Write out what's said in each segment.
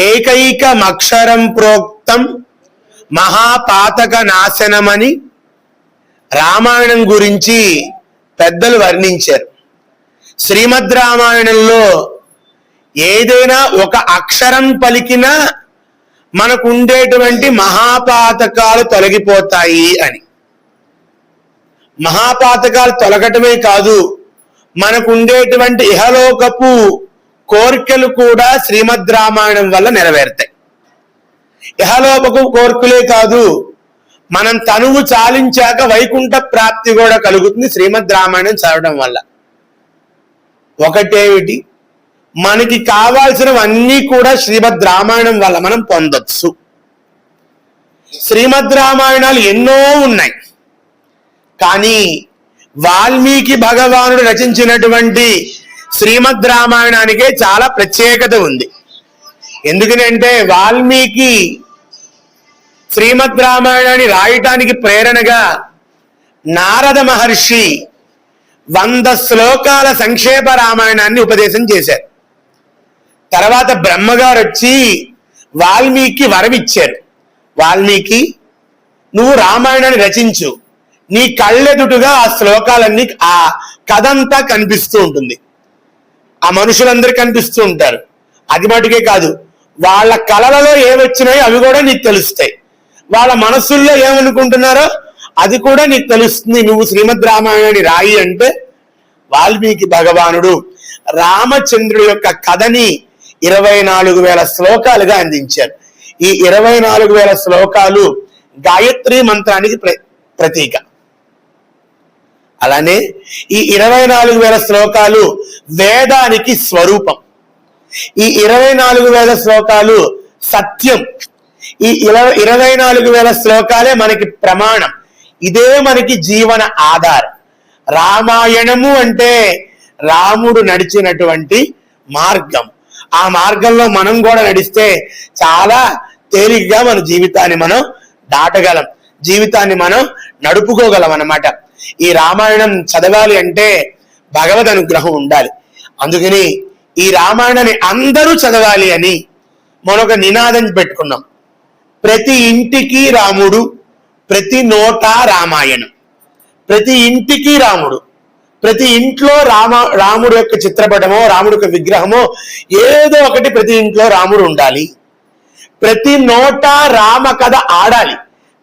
ఏకైకమక్షరం ప్రోక్తం మహాపాతక నాశనమని రామాయణం గురించి పెద్దలు వర్ణించారు. శ్రీమద్ రామాయణంలో ఏదైనా ఒక అక్షరం పలికినా మనకు ఉండేటువంటి మహాపాతకాలు తొలగిపోతాయి అని. మహాపాతకాలు తొలగటమే కాదు, మనకు ఉండేటువంటి ఇహలోకపు కోరికలు కూడా శ్రీమద్ రామాయణం వల్ల నెరవేరుతాయి. ఇహలోకపు కోరికలే కాదు, మనం తనువు చాలించాక వైకుంఠ ప్రాప్తి కూడా కలుగుతుంది శ్రీమద్ రామాయణం చదవడం వల్ల. ఒకటేమిటి, మనకి కావాల్సినవన్నీ కూడా శ్రీమద్ రామాయణం వల్ల మనం పొందొచ్చు. శ్రీమద్ రామాయణాలు ఎన్నో ఉన్నాయి, కానీ వాల్మీకి భగవానుడు రచించినటువంటి శ్రీమద్ రామాయణానికే చాలా ప్రత్యేకత ఉంది. ఎందుకనంటే వాల్మీకి శ్రీమద్ రామాయణాన్ని రాయటానికి ప్రేరణగా నారద మహర్షి 100 శ్లోకాల సంక్షేప రామాయణాన్ని ఉపదేశం చేశారు. తర్వాత బ్రహ్మగారు వచ్చి వాల్మీకి వరమిచ్చారు, వాల్మీకి నువ్వు రామాయణాన్ని రచించు, నీ కళ్ళెదుటుగా ఆ శ్లోకాలన్నీ, ఆ కథంతా కనిపిస్తూ ఉంటుంది, ఆ మనుషులందరూ కనిపిస్తూ ఉంటారు. అది మటుకే కాదు, వాళ్ళ కళలలో ఏమొచ్చినాయో అవి కూడా నీకు తెలుస్తాయి, వాళ్ళ మనస్సుల్లో ఏమనుకుంటున్నారో అది కూడా నీకు తెలుస్తుంది. నువ్వు శ్రీమద్ రామాయణాన్ని రాయి అంటే వాల్మీకి భగవానుడు రామచంద్రుడి యొక్క కథని 24,000 శ్లోకాలుగా అందించారు. ఈ 24,000 శ్లోకాలు గాయత్రి మంత్రానికి ప్రతీక. అలానే ఈ 24,000 శ్లోకాలు వేదానికి స్వరూపం. ఈ 24,000 శ్లోకాలు సత్యం. ఈ 24,000 శ్లోకాలే మనకి ప్రమాణం, ఇదే మనకి జీవన ఆధారం. రామాయణము అంటే రాముడు నడిచినటువంటి మార్గం. ఆ మార్గంలో మనం కూడా నడిస్తే చాలా తేలిగ్గా మన జీవితాన్ని మనం దాటగలం, జీవితాన్ని మనం నడుపుకోగలం అన్నమాట. ఈ రామాయణం చదవాలి అంటే భగవద్ అనుగ్రహం ఉండాలి. అందుకని ఈ రామాయణాన్ని అందరూ చదవాలి అని మనొక నినాదం పెట్టుకున్నాం. ప్రతి ఇంటికి రాముడు, ప్రతి నోట రామాయణం. ప్రతి ఇంటికి రాముడు, ప్రతి ఇంట్లో రాముడు యొక్క చిత్రపటమో రాముడు యొక్క విగ్రహమో ఏదో ఒకటి ప్రతి ఇంట్లో రాముడు ఉండాలి. ప్రతి నోట రామ కథ ఆడాలి,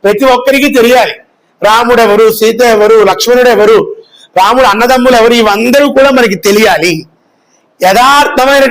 ప్రతి ఒక్కరికి తెలియాలి. రాముడు ఎవరు, సీత ఎవరు, లక్ష్మణుడు ఎవరు, రాముడు అన్నదమ్ములు ఎవరు, ఇవందరూ కూడా మనకి తెలియాలి. యథార్థమైన